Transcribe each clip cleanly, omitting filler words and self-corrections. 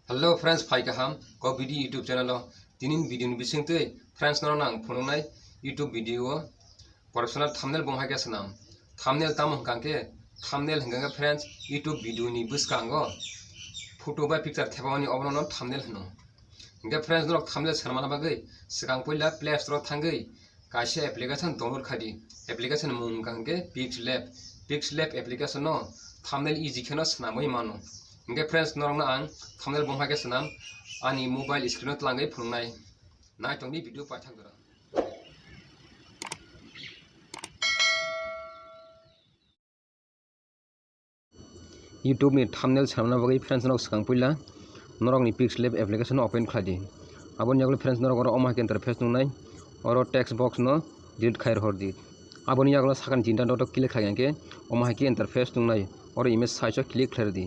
hello friends phi गाहाम ग video YouTube channel दिनैनि भिडिअनि बिसिंथै फ्रेंड्स नरं आं फुंनाय यूट्यूब वीडियो पर्सनल थंबनेल बंहायगा सनाम थंबनेल ताम हंकांके थंबनेल हंकांके फ्रेंड्स यूट्यूब वीडियोनि बुसकांगो फोटो बा पिक्चर थेबावनि अबनो थंबनेल हनो हंके फ्रेंड्स नरक थंबनेल सरमाना बागै सिगां पहिला प्ले स्टोर थांगै कासे एप्लीकेशन डाउनलोड खादि एप्लीकेशन मुं हंकांके पिक्सलैब एप्लीकेशन नो थंबनेल इजी खेनो सनामै मानो हंके फ्रेंड्स नरंनो आं थंबनेल बंहायगा सनाम आंनि मोबाइल स्क्रीन तलांगै फुंनाय नायथंनि भिडिअ पाइथांगोरा यूट्यूब नि थंबनेल सरमाना बागै फ्रेंड्स नरक सिगां पहिला नरकनि पिक्सलैब एप्लीकेशन ओपन खादि आबोनि यागल फ्रेंड्स नरक और अमाके इंटरफेस नुनाय और टेक्स्ट बॉक्स नो डिलीट खायर हरदि आबोनि यागल साखान जिंटा डट क्लिक खायके अमाके इंटरफेस नुनाय और इमेज साइज क्लिक खायरदि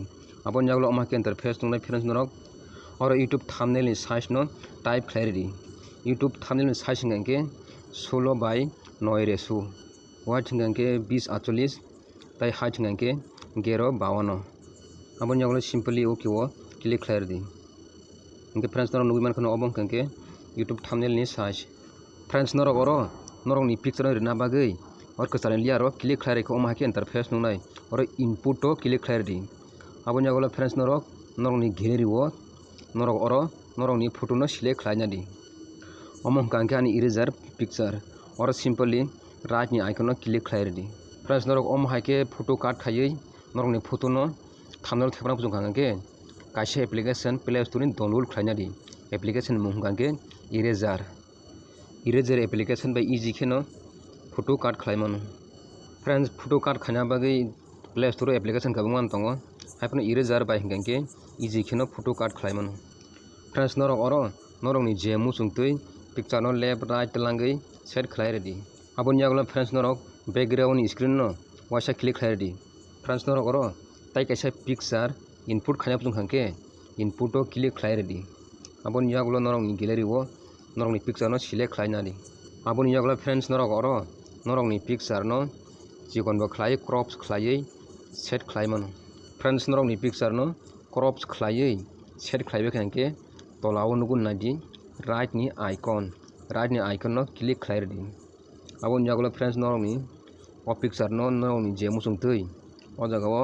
आबोनि यागल अमाके इंटरफेस नुनाय फ्रेंड्स नरक और यूट्यूब थंबनेल नि साइज नो टाइप खायरदि यूट्यूब थंबनेल नि साइज हंके 16 बाय 9 रेसु वाइड हंके 2048 ताई हाइट हंके 1152 आबोनि यागल सिंपली ओके वो क्लिक खायरदि हंके फ्रेंड्स नरक नुबि मानखनो अबं हंके यूट्यूब थंबनेल नि साइज फ्रेंड्स नरक और नरक नि पिक्चर रिना बागै और कसारन लियारो क्लिक खायरखौ अमाके इंटरफेस नुनाय और इनपुट तो क्लिक खायरदि आबोनि यागल फ्रेंड्स नरक नि गैलरी वो नरक और नरक नि फोटो नो सिलेक्ट खायनादि अमं कांके आनि इरेजर पिक्चर और सिंपली राइट नि आइकन क्लिक खायरदि फ्रेंड्स नरक अमहाके फोटो कार्ड खायै नरक नि फोटो नो थंबनेल थेबना बुजों कांके कासे एप्लीकेशन प्ले स्टोर नि डाउनलोड खायनादि एप्लीकेशन मुं कांके इरेजर एप्लीकेशन बाय इजी खेनो फोटो कार्ड खायमानो फ्रेंड्स फोटो कार्ड खायना बागै प्ले स्टोर एप्लीकेशन काबुमान तंगो हाइपनो इरेजर बाय हंके इजी खेनो फोटो कार्ड खायमानो फ्रेंड्स नरक और नरक नि जेमु सुंतै पिक्चर नो लेफ्ट राइट तलांगै सेट खायरदि आबोनि यागल फ्रेंड्स नरक बैकग्राउंड स्क्रीन नो वाइसा क्लिक खायरदि फ्रेंड्स नरक और ताई कैसा पिक्चर इनपुट खायना बुजों कांके इनपुट तो क्लिक खायरदि आबोनि यागल नरक नि गैलरी वो नरक नि पिक्चर नो सिलेक्ट खायनादि आबोनि यागल फ्रेंड्स नरक और नरक नि पिक्चर नो जिखनबो खायै क्रॉप्स खायै सेट खायमानो फ्रेंड्स नरक नि पिक्चर नो क्रॉप्स खायै सेट खायबे कांके तलाव नुगुन नादि राइट नि आइकन नो क्लिक खायरदि आबोनि यागल फ्रेंड्स नरक नि ओ पिक्चर नो नरक नि जेमु सुंतै ओ जगाओ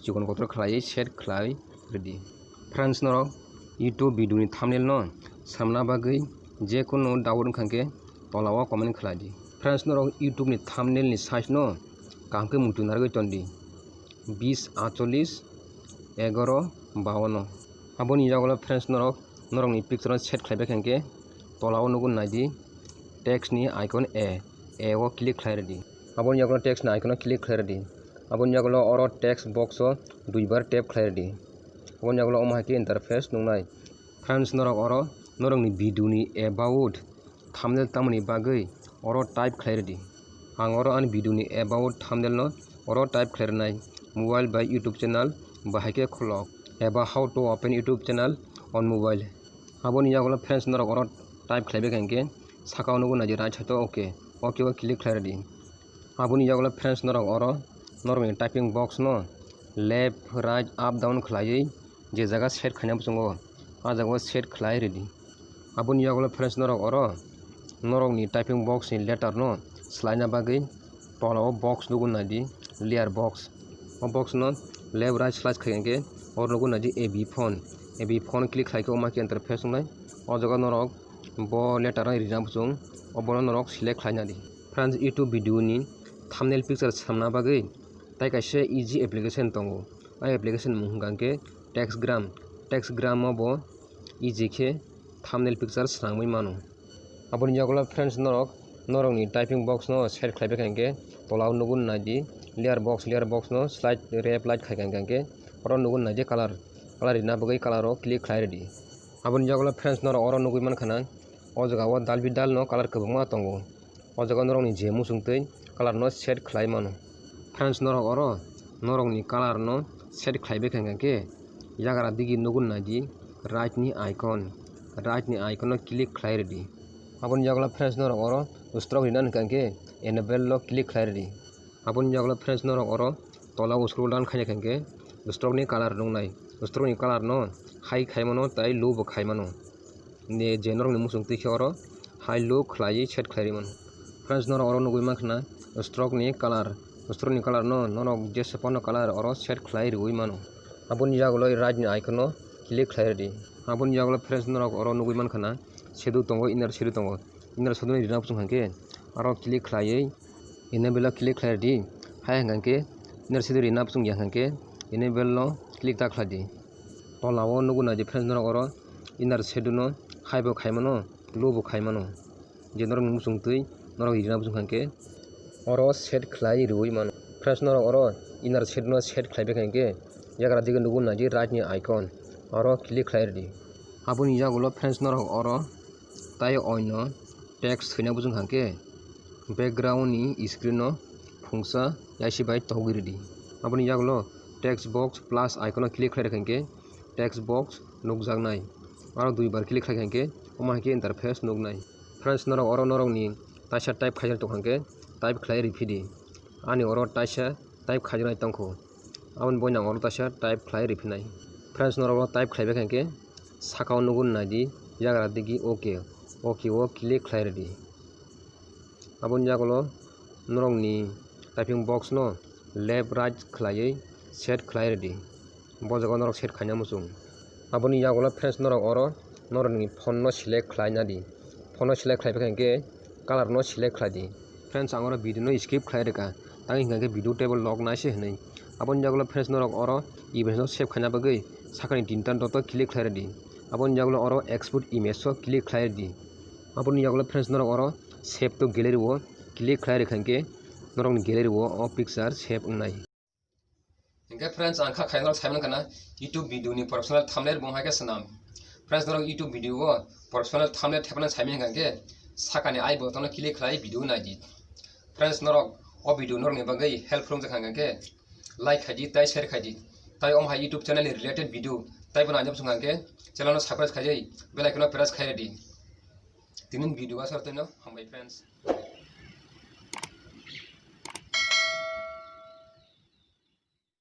जिखन गत्र खायै सेट खायरदि फ्रेंड्स नरक यूट्यूब वीडियो नि थंबनेल नो सामना बागै जेकुनो डाउट कांके तलाव कमेंट खालादि फ्रेंड्स नरक यूट्यूब नि थंबनेल नि साइज नो कांके मुंतुनारगै तंदि 2048 1152 आबोनि यागल फ्रेंड्स नरक नि पिक्चर सेट खायबे कांके तलाव नुगुन नादि टेक्स्ट नि आइकन ए वो क्लिक खायरदि आबोनि यागल टेक्स्ट नि आइकन क्लिक खायरदि आबोनि यागल और टेक्स्ट बॉक्स दुइबार टैप खायरदि आबोनि यागल अमाके इंटरफेस नुनाय फ्रेंड्स नरक और नरक नि वीडियो नि अबाउट थंबनेल तामनि बागै और टाइप खायरदि आं और आन वीडियो नि अबाउट थंबनेल नो और टाइप खायरनाय मोबाइल बाय यूट्यूब चैनल बाहायके खलक एबा how to open YouTube channel on mobile आबोनि यागल फ्रेंड्स नरक और टाइप खायबे कांके साकाव नुगुन नादि राइट साइड ओके वो क्लिक खायरदि आबोनि यागल फ्रेंड्स नरक और नरक नि टाइपिंग बॉक्स नो लेफ्ट राइट अप डाउन खायै जे जगह सेट खायना बुजोंगो आ जगह सेट खायरदि आबोनि यागल फ्रेंड्स नरक और नरक नि टाइपिंग बॉक्स नि लेटर नो स्लाइना बागै तलाव बॉक्स नुगुन नादि लेयर बॉक्स ओ बॉक्स नो लेफ्ट राइट स्लाइस खायके और नुगुन नादि एबी फोन क्लिक खायके अमाके इंटरफेस नुनाय ओ जगह नरक बो लेटर रिना बुजों अबनो नरक सिलेक्ट खायनादि फ्रेंड्स यूट्यूब वीडियो नि थंबनेल पिक्चर सामना बागै ताई कैसे इजी एप्लीकेशन तंगो आ एप्लीकेशन मुं कांके टेक्स्टग्राम बो इजी खे थंबनेल पिक्चर साममै मानो आबोनि यागल फ्रेंड्स नरक नि टाइपिंग बॉक्स नो सेट खायबे कांके तलाव नुगुन नादि लेयर बॉक्स नो स्लाइड रेप लाइट खायके कांके और नुगुन नादि कलर रिना बागै कलर क्लिक खायरदि आबोनि यागल फ्रेंड्स नरक और नुगुइ मानखाना ओ जगाओ दाल बिदाल नो कलर कबंगमा तंगो ओ जगह नरक नि जेमु सुंतै कलर नो सेट खायमानो फ्रेंड्स नरक और नरक नि कलर नो सेट खायबे कांके यागरा दिगि नुगुन नादि राइट नि आइकन नो क्लिक खायरदि आबोनि यागल फ्रेंड्स नरक और स्ट्रोक रिना कांके एनेबल लो क्लिक खायरदि आबोनि यागल फ्रेंड्स नरक और तलाव स्क्रॉल डाउन खायने कांके स्ट्रोक नि कलर नुनाय strong ni color no high khaimano tai low bo khaimano ne je norok ni musung tui oro high low khlai set khlairimon friends norok oro nugui mankha stroke ni color no norok je sepono color oro set khlai rui mano aboni jagolo right ni icon no click khlai ready aboni jagolo friends norok oro nugui mankha sedu tongo inner sedu ni rina pusung hangke aro click khlai enable click khlai ready hai hangke inner sedu rina pusung yang hangke enable no click ta khlai di tolao nuguna je friends norok oro inner sedu no high bo khaimano low bo khaimano je norok ni musung tui norok rina pusung hangke oro set khlai rui mano friends norok oro inner sedu no set khlai hangke yagra dige nuguna je right ni icon oro click khlai ready aboni jagolo friends norok oro tai oino text thina pusung hangke background ni screen no phungsa yaisi bai togiri di aboni jagolo text box plus icon no click khlai hangke text box nukjaknai aro duibar click khlai hangke omo hangke interface nugnai friends norok oro norok ni taisa type khaijak tong hangke type khlai repeat ani oro taisa type khaijaknai tongkho aboni boinang oro taisa type khlai refinai friends norok type khlai hangke sakao nugun nai yagra digi okay o click khlai ready aboni jagolo norok ni typing box no left right khlai set khlai ready bo jaga norok set khaina musung aboni jagolo friends norok oro norok ni phone no select khlaina di phone no select khlai hangke color no select khlai di friends ang oro video no skip khlai reka tang hingke video table lock naise hinai aboni jagolo friends norok oro image no save khaina bagui sakani tinta dot click khlai ready aboni jagolo oro export image so click khlai ready aboni jagolo friends norok oro save to gallery o click khlai rekhanke norok ni gallery o picture save wngnai hingke friends ang kha khaina saimang kana youtube video ni professional thumbnail bong haike sanam friends norok youtube video o professional thumbnail thepana saimang hangke sakani I button no click khlai video naidi friends norok o video norok ni bagai helpful hangke like khaidi tai share khaidi tai om ha youtube channel related video tai bana ajam sungangke channel no subscribe khaijai bell icon no press khai ready tinin video asar teno hambai friends